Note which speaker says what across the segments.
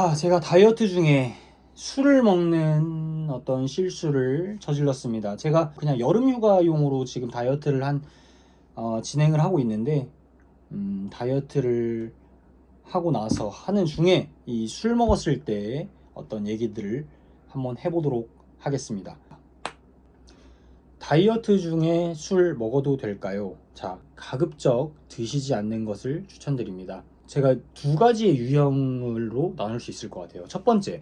Speaker 1: 자, 제가 다이어트 중에 술을 먹는 어떤 실수를 저질렀습니다. 제가 그냥 여름 휴가용으로 지금 다이어트를 진행을 하고 있는데, 다이어트를 하고 나서 하는 중에 이 술 먹었을 때 어떤 얘기들을 한번 해보도록 하겠습니다. 다이어트 중에 술 먹어도 될까요? 자, 가급적 드시지 않는 것을 추천드립니다. 제가 두 가지의 유형으로 나눌 수 있을 것 같아요. 첫 번째,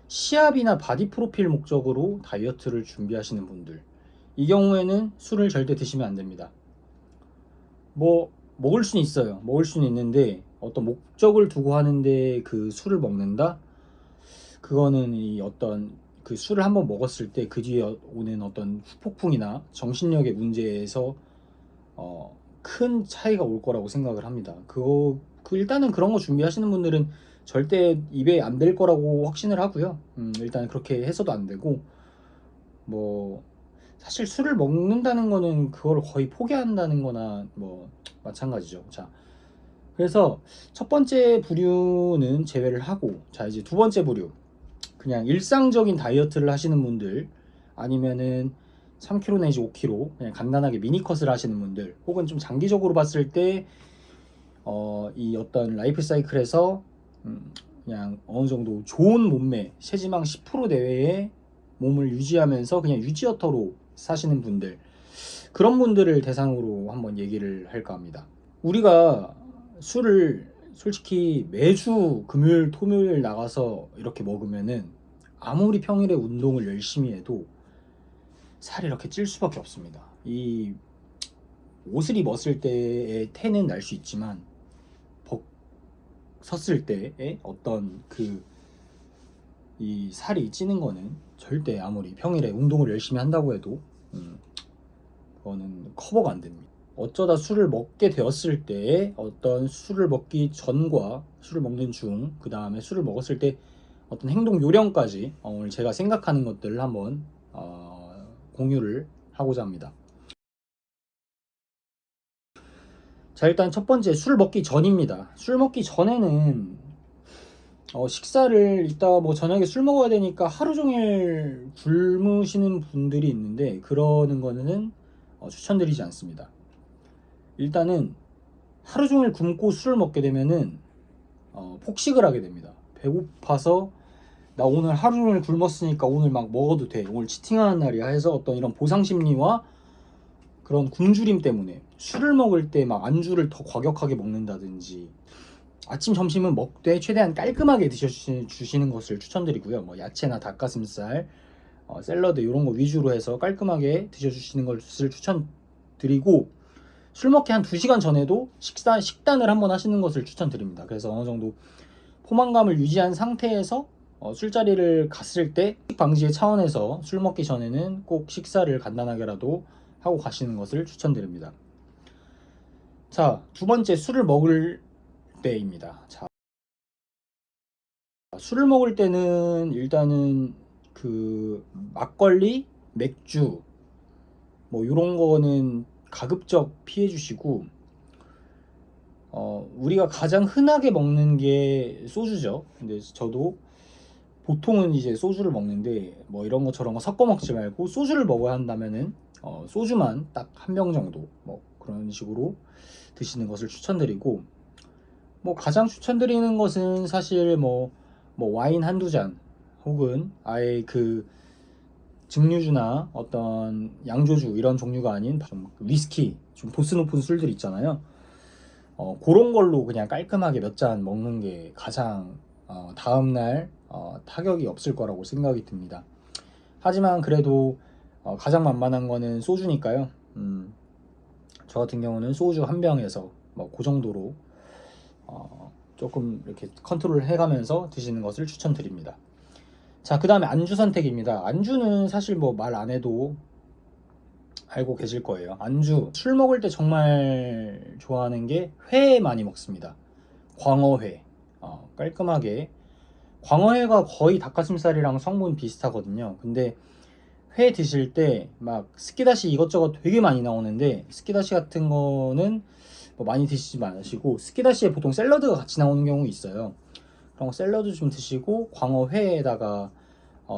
Speaker 1: 시합이나 바디 프로필 목적으로 다이어트를 준비하시는 분들, 이 경우에는 술을 절대 드시면 안 됩니다. 먹을 수는 있어요. 먹을 수는 있는데 어떤 목적을 두고 하는데 그 술을 먹는다? 그거는 이 어떤 그 술을 한번 먹었을 때 그 뒤에 오는 어떤 후폭풍이나 정신력의 문제에서 큰 차이가 올 거라고 생각을 합니다. 일단은 그런 거 준비하시는 분들은 절대 입에 안 될 거라고 확신을 하고요. 일단 그렇게 해서도 안 되고, 사실 술을 먹는다는 거는 그걸 거의 포기한다는 거나 마찬가지죠. 자, 그래서 첫 번째 부류는 제외를 하고, 자, 이제 두 번째 부류. 그냥 일상적인 다이어트를 하시는 분들, 아니면은 3kg 내지 5kg 그냥 간단하게 미니컷을 하시는 분들, 혹은 좀 장기적으로 봤을 때 이 어떤 라이프 사이클에서 그냥 어느 정도 좋은 몸매, 체지방 10% 내외의 몸을 유지하면서 그냥 유지어터로 사시는 분들, 그런 분들을 대상으로 한번 얘기를 할까 합니다. 우리가 술을 솔직히 매주 금요일, 토요일 나가서 이렇게 먹으면은 아무리 평일에 운동을 열심히 해도 살이 이렇게 찔 수밖에 없습니다. 이 옷을 입었을 때의 태는 날 수 있지만 섰을 때의 어떤 이 살이 찌는 거는 절대 아무리 평일에 운동을 열심히 한다고 해도 그거는 커버가 안 됩니다. 어쩌다 술을 먹게 되었을 때의 어떤 술을 먹기 전과 술을 먹는 중, 그 다음에 술을 먹었을 때 어떤 행동 요령까지 오늘 제가 생각하는 것들을 한번 공유를 하고자 합니다. 자, 일단 첫 번째, 술 먹기 전입니다. 술 먹기 전에는 식사를 이따 저녁에 술 먹어야 되니까 하루 종일 굶으시는 분들이 있는데, 그러는 거는 추천드리지 않습니다. 일단은 하루 종일 굶고 술을 먹게 되면은 폭식을 하게 됩니다. 배고파서 나 오늘 하루 종일 굶었으니까 오늘 막 먹어도 돼, 오늘 치팅하는 날이야 해서 어떤 이런 보상 심리와 그런 굶주림 때문에 술을 먹을 때 막 안주를 더 과격하게 먹는다든지, 아침 점심은 먹되 최대한 깔끔하게 드셔주시는 것을 추천드리고요. 야채나 닭가슴살, 샐러드 이런 거 위주로 해서 깔끔하게 드셔주시는 것을 추천드리고, 술 먹기 한 2시간 전에도 식단을 한번 하시는 것을 추천드립니다. 그래서 어느 정도 포만감을 유지한 상태에서 술자리를 갔을 때 방지의 차원에서 술 먹기 전에는 꼭 식사를 간단하게라도 하고 가시는 것을 추천드립니다. 자, 두 번째, 술을 먹을 때입니다. 자, 술을 먹을 때는 일단은 막걸리, 맥주 이런 거는 가급적 피해 주시고, 우리가 가장 흔하게 먹는 게 소주죠. 근데 저도 보통은 이제 소주를 먹는데, 이런 거 저런 거 섞어 먹지 말고 소주를 먹어야 한다면은 소주만 딱 한 병 정도 그런 식으로 드시는 것을 추천드리고, 가장 추천드리는 것은 사실 와인 한두 잔, 혹은 아예 증류주나 어떤 양조주 이런 종류가 아닌 좀 위스키, 좀 도수 높은 술들 있잖아요. 그런 걸로 그냥 깔끔하게 몇 잔 먹는 게 가장 다음날 타격이 없을 거라고 생각이 듭니다. 하지만 그래도 가장 만만한 거는 소주니까요. 저 같은 경우는 소주 한 병에서 그 정도로 조금 이렇게 컨트롤 해가면서 드시는 것을 추천드립니다. 자, 그 다음에 안주 선택입니다. 안주는 사실 말 안 해도 알고 계실 거예요. 안주, 술 먹을 때 정말 좋아하는 게 회 많이 먹습니다. 광어회, 깔끔하게. 광어회가 거의 닭가슴살이랑 성분 비슷하거든요. 근데 회 드실 때 스키다시 이것저것 되게 많이 나오는데, 스키다시 같은 거는 많이 드시지 마시고, 스키다시에 보통 샐러드가 같이 나오는 경우 있어요. 그런 거 샐러드 좀 드시고 광어회에다가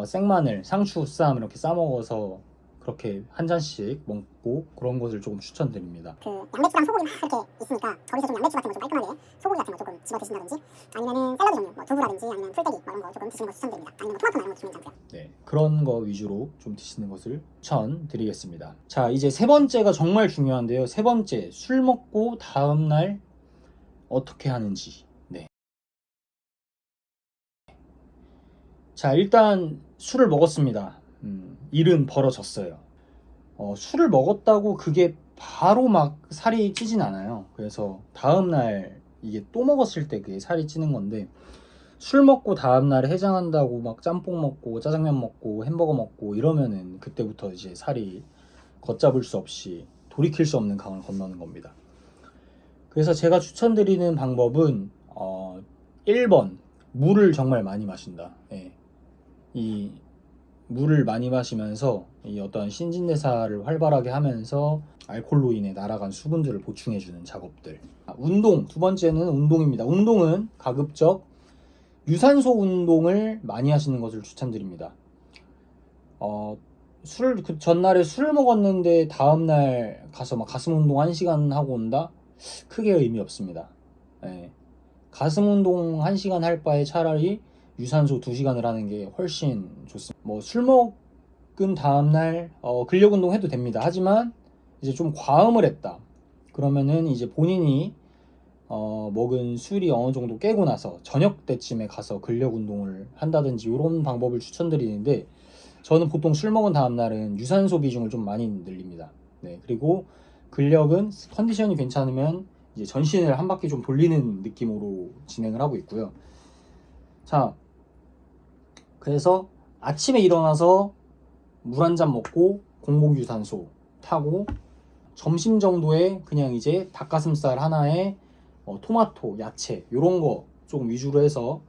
Speaker 1: 생마늘, 상추 쌈 이렇게 싸 먹어서 그렇게 한 잔씩 먹고 그런 것을 조금 추천드립니다.
Speaker 2: 그 양배추랑 소고기 막 이렇게 있으니까 거기서 좀 양배추 같은 거 좀 깔끔하게 소고기 같은 거 조금 집어 드신다든지 아니면은 샐러드 종류 뭐 두부라든지 아니면 풀떼기 이런 거 조금 드시는 거 추천드립니다. 아니면 토마토 이런 거 드시면 괜찮고요.
Speaker 1: 네, 그런 거 위주로 좀 드시는 것을 추천드리겠습니다. 자, 이제 세 번째가 정말 중요한데요. 세 번째, 술 먹고 다음날 어떻게 하는지. 네. 자, 일단 술을 먹었습니다. 일은 벌어졌어요. 술을 먹었다고 그게 바로 막 살이 찌진 않아요. 그래서 다음날 이게 또 먹었을 때 그게 살이 찌는 건데, 술 먹고 다음날에 해장한다고 막 짬뽕 먹고 짜장면 먹고 햄버거 먹고 이러면은 그때부터 이제 살이 걷잡을 수 없이 돌이킬 수 없는 강을 건너는 겁니다. 그래서 제가 추천드리는 방법은 1번 물을 정말 많이 마신다. 예. 이 물을 많이 마시면서 이 어떤 신진대사를 활발하게 하면서 알코올로 인해 날아간 수분들을 보충해주는 작업들. 운동, 두 번째는 운동입니다. 운동은 가급적 유산소 운동을 많이 하시는 것을 추천드립니다. 그 전날에 술을 먹었는데 다음날 가서 막 가슴 운동 1시간 하고 온다? 크게 의미 없습니다. 예. 가슴 운동 1시간 할 바에 차라리 유산소 2시간을 하는 게 훨씬 좋습니다. 뭐 술 먹은 다음날 근력 운동 해도 됩니다. 하지만 이제 좀 과음을 했다. 그러면은 이제 본인이 먹은 술이 어느 정도 깨고 나서 저녁 때쯤에 가서 근력 운동을 한다든지 이런 방법을 추천드리는데, 저는 보통 술 먹은 다음날은 유산소 비중을 좀 많이 늘립니다. 네, 그리고 근력은 컨디션이 괜찮으면 이제 전신을 한 바퀴 좀 돌리는 느낌으로 진행을 하고 있고요. 자, 그래서 아침에 일어나서 물 한 잔 먹고 공복 유산소 타고, 점심 정도에 그냥 이제 닭가슴살 하나에 토마토, 야채 이런 거 조금 위주로 해서,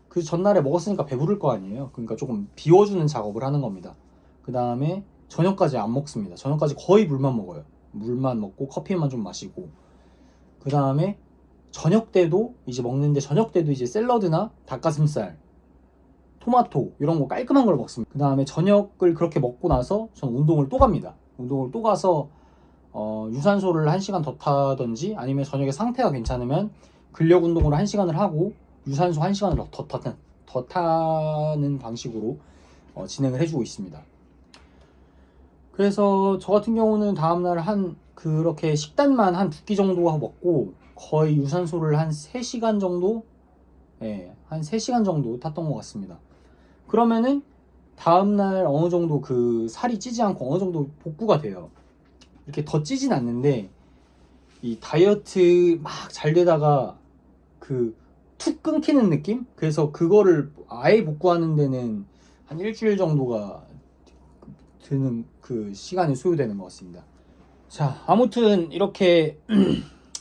Speaker 1: 그 전날에 먹었으니까 배부를 거 아니에요. 그러니까 조금 비워주는 작업을 하는 겁니다. 그 다음에 저녁까지 안 먹습니다. 저녁까지 거의 물만 먹어요. 물만 먹고 커피만 좀 마시고, 그 다음에 저녁 때도 이제 먹는데, 저녁 때도 이제 샐러드나 닭가슴살, 토마토 이런 거 깔끔한 걸 먹습니다. 그 다음에 저녁을 그렇게 먹고 나서 저는 운동을 또 갑니다. 운동을 또 가서 유산소를 1시간 더 타든지, 아니면 저녁에 상태가 괜찮으면 근력 운동을 1시간을 하고 유산소 1시간을 더 타는 방식으로 진행을 해주고 있습니다. 그래서 저 같은 경우는 다음날 그렇게 식단만 한 2끼 정도 먹고 거의 유산소를 한 3시간 정도, 한 3시간 정도 탔던 것 같습니다. 그러면은 다음날 어느 정도 그 살이 찌지 않고 어느 정도 복구가 돼요. 이렇게 더 찌진 않는데, 이 다이어트 막 잘 되다가 그 툭 끊기는 느낌? 그래서 그거를 아예 복구하는 데는 한 일주일 정도가 드는 그 시간이 소요되는 것 같습니다. 자, 아무튼 이렇게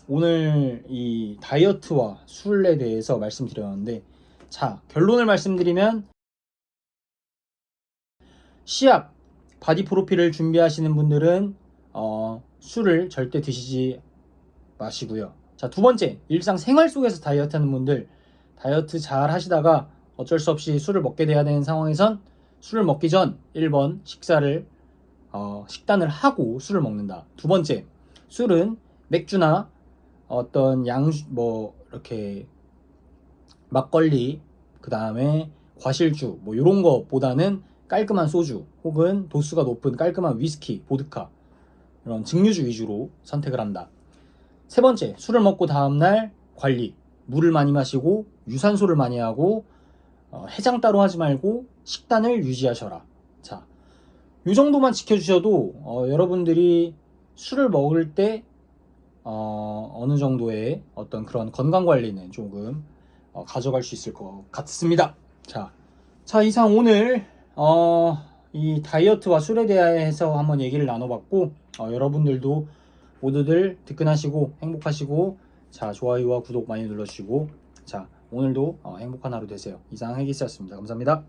Speaker 1: 오늘 이 다이어트와 술에 대해서 말씀드렸는데, 자, 결론을 말씀드리면, 시합, 바디 프로필을 준비하시는 분들은 술을 절대 드시지 마시고요. 자, 두 번째, 일상생활 속에서 다이어트 하는 분들, 다이어트 잘 하시다가 어쩔 수 없이 술을 먹게 돼야 되는 상황에선 술을 먹기 전 1번 식단을 하고 술을 먹는다. 두 번째, 술은 맥주나 어떤 이렇게 막걸리, 그 다음에 과실주 이런 거보다는 깔끔한 소주 혹은 도수가 높은 깔끔한 위스키, 보드카 이런 증류주 위주로 선택을 한다. 세 번째, 술을 먹고 다음날 관리, 물을 많이 마시고 유산소를 많이 하고 해장 따로 하지 말고 식단을 유지하셔라. 자, 이 정도만 지켜주셔도 여러분들이 술을 먹을 때 어느 정도의 어떤 그런 건강 관리는 조금 가져갈 수 있을 것 같습니다. 자, 이상 오늘 이 다이어트와 술에 대해서 한번 얘기를 나눠봤고, 여러분들도 모두들 든든하시고 행복하시고, 자, 좋아요와 구독 많이 눌러주시고, 자, 오늘도 행복한 하루 되세요. 이상 해기스였습니다. 감사합니다.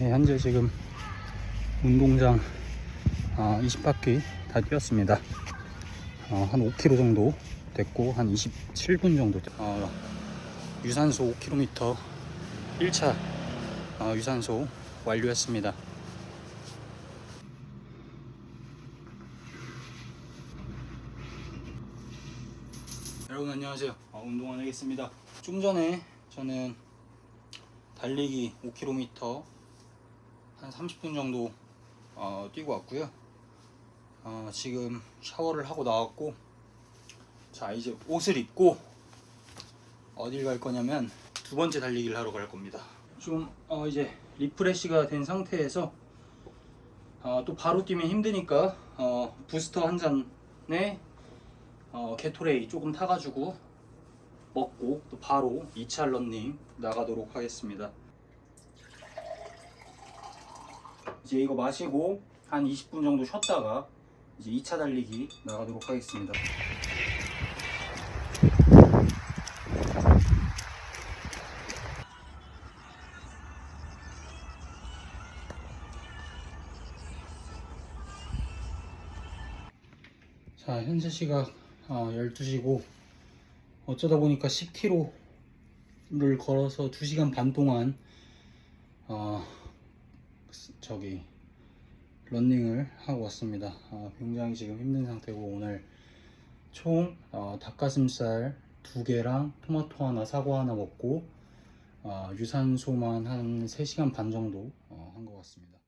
Speaker 1: 네, 현재 지금 운동장 20바퀴 다 뛰었습니다. 한 5km 정도 됐고 한 27분 정도 유산소 5km 1차 유산소 완료했습니다. 여러분 안녕하세요. 운동원 하겠습니다. 좀 전에 저는 달리기 5km 한 30분 정도 뛰고 왔고요. 지금 샤워를 하고 나왔고, 자 이제 옷을 입고 어딜 갈 거냐면 두 번째 달리기를 하러 갈 겁니다. 좀 이제 리프레시가 된 상태에서 또 바로 뛰면 힘드니까 부스터 한 잔에 게토레이 조금 타가지고 먹고 또 바로 2차 런닝 나가도록 하겠습니다. 이제 이거 마시고 한 20분 정도 쉬었다가 이제 2차 달리기 나가도록 하겠습니다. 자, 현재 시각 12시고 어쩌다 보니까 10km를 걸어서 2시간 반 동안 런닝을 하고 왔습니다. 굉장히 지금 힘든 상태고, 오늘 총 닭가슴살 2개랑 토마토 하나, 사과 하나 먹고 유산소만 한 3시간 반 정도 한 것 같습니다.